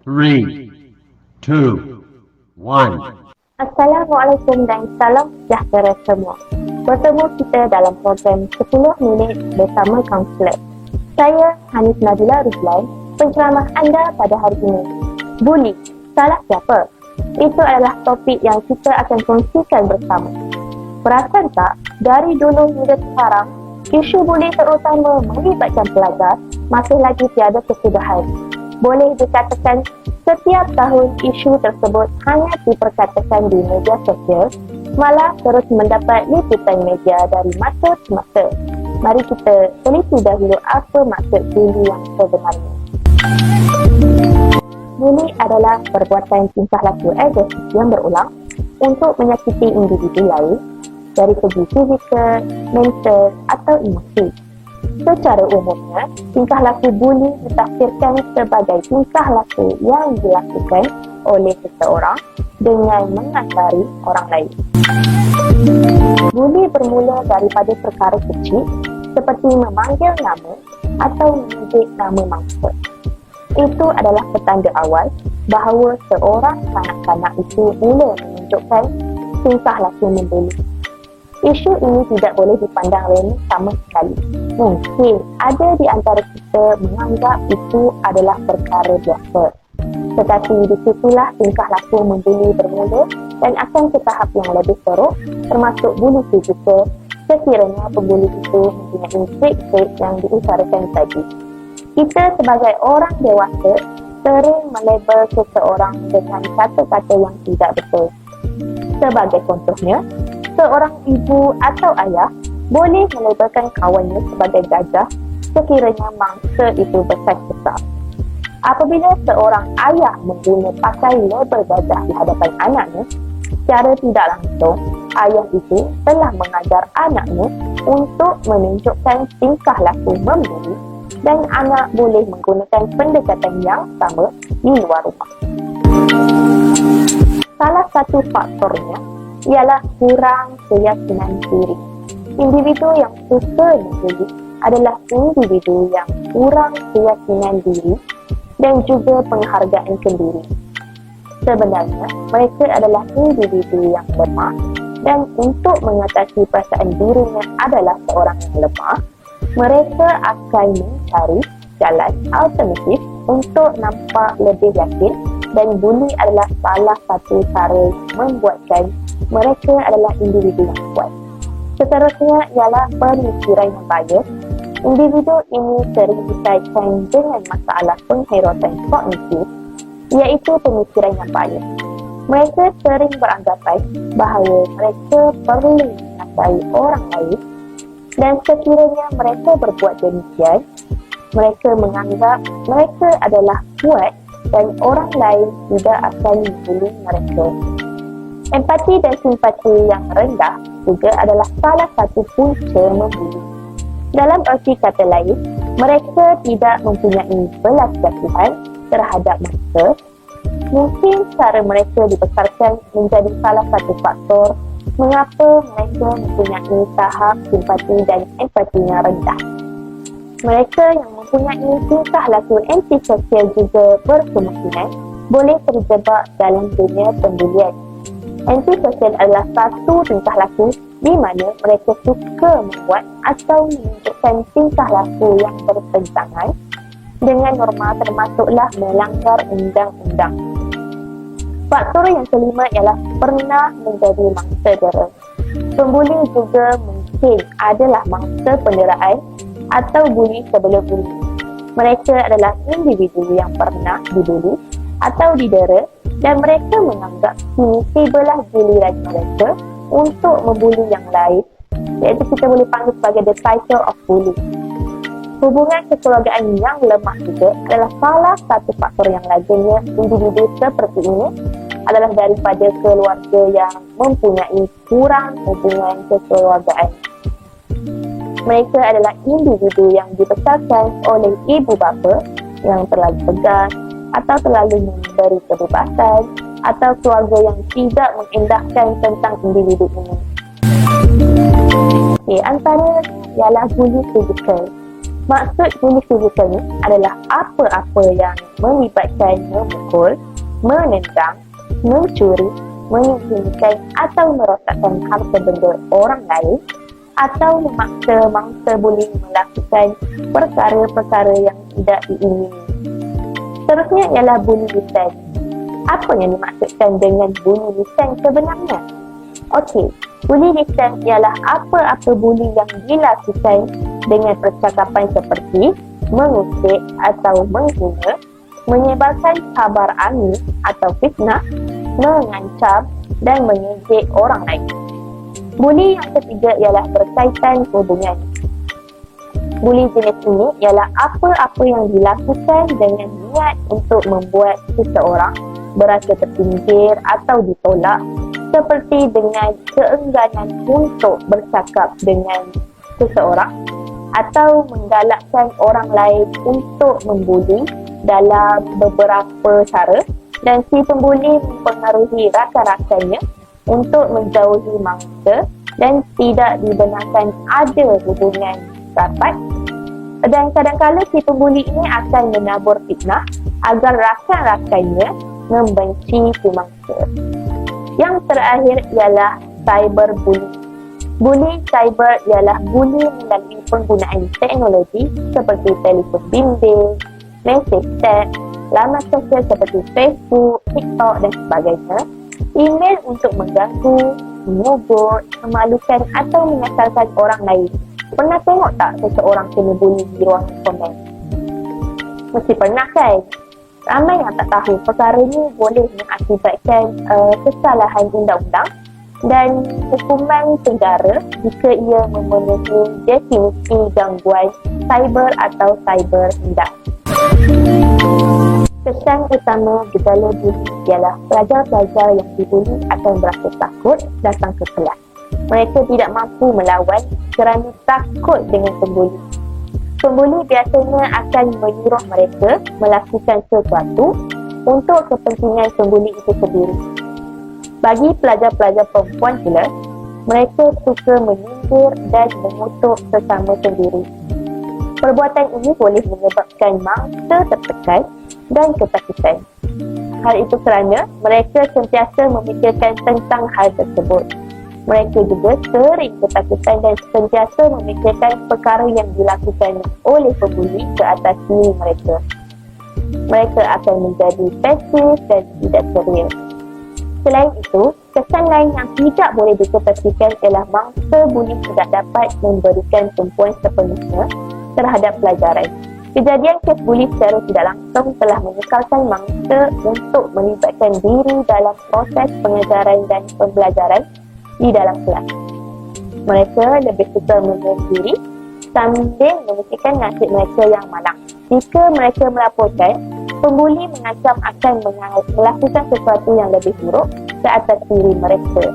Three, two, one. Assalamualaikum dan salam sejahtera semua. Bertemu kita dalam program 10 minit bersama kaunselor. Saya Hanif Nabila Ruslan, penceramah anda pada hari ini. Buli, salah siapa? Itu adalah topik yang kita akan kongsikan bersama. Perasan tak, dari dulu hingga sekarang, isu buli terutama melibatkan pelajar masih lagi tiada kesudahan. Boleh dikatakan setiap tahun isu tersebut hanya diperkatakan di media sosial, malah terus mendapat liputan media dari masa ke masa. Mari kita teliti dahulu apa maksud buli yang sebenarnya. Buli adalah perbuatan tingkah laku agresif yang berulang untuk menyakiti individu lain dari segi fizikal, mental atau emosi. Secara umumnya, tingkah laku buli ditafsirkan sebagai tingkah laku yang dilakukan oleh seseorang dengan mengantari orang lain. Buli bermula daripada perkara kecil seperti memanggil nama atau menyebut nama mangsa. Itu adalah petanda awal bahawa seorang kanak-kanak itu mula menunjukkan tingkah laku membuli. Isu ini tidak boleh dipandang remeh sama sekali. Mungkin ada di antara kita menganggap itu adalah perkara biasa. Tetapi disitulah tingkah laku membuli bermula dan akan ke tahap yang lebih teruk, termasuk buli fizikal, sekiranya pembuli itu mempunyai trik-trik yang diutarakan tadi. Kita sebagai orang dewasa sering melabel seseorang dengan kata-kata yang tidak betul. Sebagai contohnya, seorang ibu atau ayah boleh melabelkan kawannya sebagai gajah sekiranya mangsa itu besar-besar. Apabila seorang ayah pakai label gajah di hadapan anaknya, secara tidak langsung, ayah itu telah mengajar anaknya untuk menunjukkan tingkah laku membuli dan anak boleh menggunakan pendekatan yang sama di luar rumah. Salah satu faktornya ialah kurang keyakinan diri. Individu yang suka membuli adalah individu yang kurang keyakinan diri dan juga penghargaan sendiri. Sebenarnya, mereka adalah individu yang lemah dan untuk mengatasi perasaan dirinya adalah seorang yang lemah, mereka akan mencari jalan alternatif untuk nampak lebih yakin dan buli adalah salah satu cara membuatkan mereka adalah individu yang kuat. Seterusnya ialah pemikiran yang bias. Individu ini sering dikaitkan dengan masalah penghayatan kognitif, iaitu pemikiran yang bias. Mereka sering beranggapan bahawa mereka perlu menghargai orang lain dan sekiranya mereka berbuat demikian, mereka menganggap mereka adalah kuat dan orang lain tidak akan membuli mereka. Empati dan simpati yang rendah juga adalah salah satu punca membuli. Dalam erti kata lain, mereka tidak mempunyai belas kasihan terhadap mangsa. Mungkin cara mereka dibesarkan menjadi salah satu faktor mengapa mereka mempunyai tahap simpati dan empatinya rendah. Mereka yang mempunyai tingkah laku antisosial juga berkemungkinan boleh terjebak dalam dunia pembulian. Antisosial adalah satu tingkah laku di mana mereka suka membuat atau menunjukkan tingkah laku yang bertentangan dengan norma, termasuklah melanggar undang-undang. Faktor yang kelima ialah pernah menjadi mangsa dera. Pembuli juga mungkin adalah mangsa penderaan atau buli sebelum buli. Mereka adalah individu yang pernah dibuli atau didera dan mereka menganggap kini tibalah giliran mereka untuk membuli yang lain, iaitu kita boleh panggil sebagai the cycle of bullying. Hubungan kekeluargaan yang lemah juga adalah salah satu faktor yang lazimnya individu seperti ini adalah daripada keluarga yang mempunyai kurang hubungan kekeluargaan. Mereka adalah individu yang dibesarkan oleh ibu bapa yang terlalu tegas atau terlalu memberi kebebasan atau keluarga yang tidak mengindahkan tentang individu ini. Antara ialah buli fizikal. Maksud buli fizikal ni adalah apa-apa yang melibatkan memukul, menendang, mencuri, menyembunyikan atau merosakkan harta benda orang lain atau memaksa mangsa buli melakukan perkara-perkara yang tidak diingini. Seterusnya ialah buli lisan. Apa yang dimaksudkan dengan buli lisan sebenarnya? Okey, buli lisan ialah apa-apa buli yang dilakukan dengan percakapan seperti mengusik atau menghina, menyebarkan kabar angin atau fitnah, mengancam dan mengejek orang lain. Buli yang ketiga ialah berkaitan hubungan. Buli jenis ini ialah apa-apa yang dilakukan dengan niat untuk membuat seseorang berasa tersinggir atau ditolak, seperti dengan keengganan untuk bercakap dengan seseorang atau menggalakkan orang lain untuk membuli dalam beberapa cara, dan si pembuli mempengaruhi rakan-rakannya untuk menjauhi mangsa dan tidak dibenarkan ada hubungan rapat. Dan kadang-kadang si pembuli ini akan menabur fitnah agar rakan-rakannya membenci si mangsa. Yang terakhir ialah cyberbullying. Bullying cyber ialah buli melalui penggunaan teknologi seperti telefon bimbit, mesej teks, laman sosial seperti Facebook, TikTok dan sebagainya, email untuk mengganggu, mengugut, memalukan atau menyesalkan orang lain. Pernah tengok tak seseorang kena buli di ruang komen? Mesti pernah kan? Ramai yang tak tahu perkara ni boleh mengakibatkan kesalahan undang-undang dan hukuman penjara jika ia memenuhi definisi gangguan cyber atau cyber hendak. Kesan utama gejala buli ialah pelajar-pelajar yang dibuli akan berasa takut datang ke kelas. Mereka tidak mampu melawan kerana takut dengan pembuli. Pembuli biasanya akan menyuruh mereka melakukan sesuatu untuk kepentingan pembuli itu sendiri. Bagi pelajar-pelajar perempuan pula, mereka suka menyindir dan mengutuk sesama sendiri. Perbuatan ini boleh menyebabkan mangsa tertekan dan ketakutan. Hal itu kerana mereka sentiasa memikirkan tentang hal tersebut. Mereka juga sering ketakutan dan sentiasa memikirkan perkara yang dilakukan oleh pembuli ke atas diri mereka. Mereka akan menjadi pasif dan tidak ceria. Selain itu, kesan lain yang tidak boleh diketepikan ialah mangsa buli tidak dapat memberikan tumpuan sepenuhnya terhadap pelajaran. Kejadian kes buli secara tidak langsung telah menyesalkan mangsa untuk melibatkan diri dalam proses pengajaran dan pembelajaran di dalam kelas. Mereka lebih suka menyendiri sambil memikirkan nasib mereka yang malang. Jika mereka melaporkan, pembuli mengancam akan melakukan sesuatu yang lebih buruk ke atas diri mereka.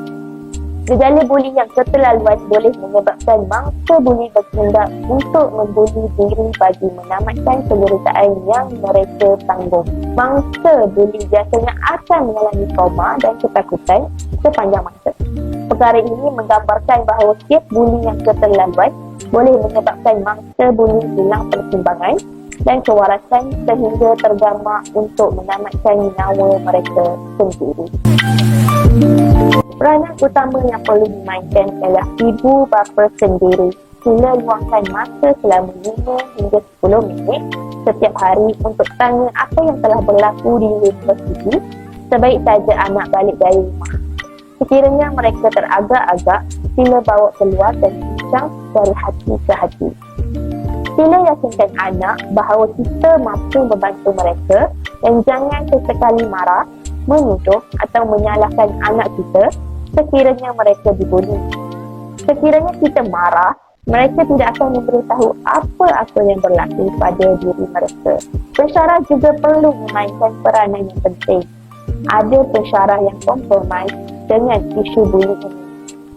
Gejala buli yang keterlaluan boleh menyebabkan mangsa buli bertindak untuk membuli diri bagi menamatkan penderitaan yang mereka tanggung. Mangsa buli biasanya akan mengalami trauma dan ketakutan sepanjang masa. Perkara ini menggambarkan bahawa kes buli yang keterlaluan boleh menyebabkan mangsa buli hilang pertimbangan dan kewarasan sehingga tergamak untuk menamatkan nyawa mereka sendiri. Peranan utama yang perlu dimainkan ialah ibu bapa sendiri. Sila luangkan masa selama 5 hingga 10 minit setiap hari untuk tanya apa yang telah berlaku di universiti sebaik saja anak balik dari rumah. Sekiranya mereka teragak-agak, sila bawa keluar dan bincang dari hati ke hati. Sila yakinkan anak bahawa kita mampu membantu mereka dan jangan sesekali marah, menuduh atau menyalahkan anak kita sekiranya mereka dibuli. Sekiranya kita marah, mereka tidak akan memberitahu apa-apa yang berlaku pada diri mereka. Pensyarah juga perlu memainkan peranan yang penting. Ada pensyarah yang kompromis dengan isu buli ini.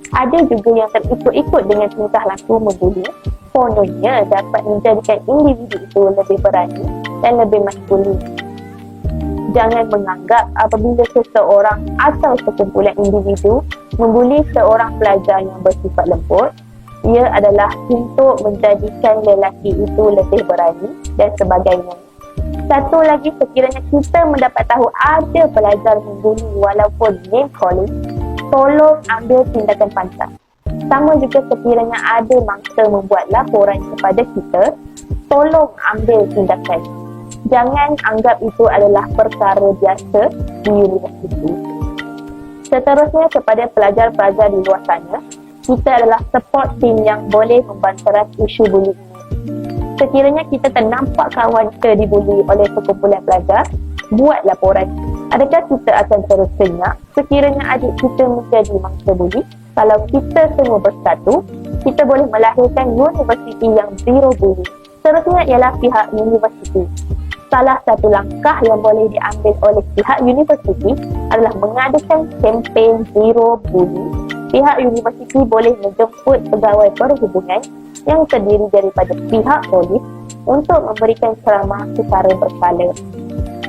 Ada juga yang terikut-ikut dengan tingkah laku membuli, kononnya dapat menjadikan individu itu lebih berani dan lebih maskulin. Jangan menganggap apabila seseorang atau sekumpulan individu membuli seorang pelajar yang bersifat lembut, ia adalah untuk menjadikan lelaki itu lebih berani dan sebagainya. Satu lagi, sekiranya kita mendapat tahu ada pelajar membuli walaupun name calling, tolong ambil tindakan pantas. Sama juga sekiranya ada mangsa membuat laporan kepada kita, tolong ambil tindakan. Jangan anggap itu adalah perkara biasa di universiti. Seterusnya, kepada pelajar-pelajar di luar sana, kita adalah support team yang boleh membanteras isu bullying. Sekiranya kita ternampak kawan kita dibuli oleh sekumpulan pelajar, buat laporan. Adakah kita akan terus senyap sekiranya adik kita menjadi mangsa buli? Kalau kita semua bersatu, kita boleh melahirkan universiti yang zero bully. Seterusnya ialah pihak universiti. Salah satu langkah yang boleh diambil oleh pihak universiti adalah mengadakan kempen zero bully. Pihak universiti boleh menjemput pegawai perhubungan yang terdiri daripada pihak polis untuk memberikan ceramah secara berkala.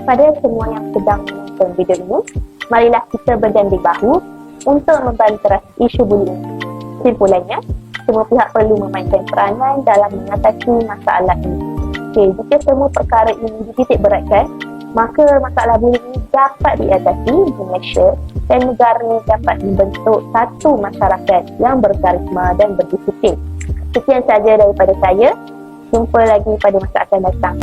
Pada semua yang sedang menonton video ini, marilah kita berganding bahu untuk membanteras isu bullying. Kesimpulannya, semua pihak perlu memainkan peranan dalam mengatasi masalah ini. Jika semua perkara ini dititik beratkan, maka masalah bullying ini dapat diatasi di Malaysia dan negara dapat membentuk satu masyarakat yang berkarisma dan berdisiplin. Sekian sahaja daripada saya. Jumpa lagi pada masa akan datang.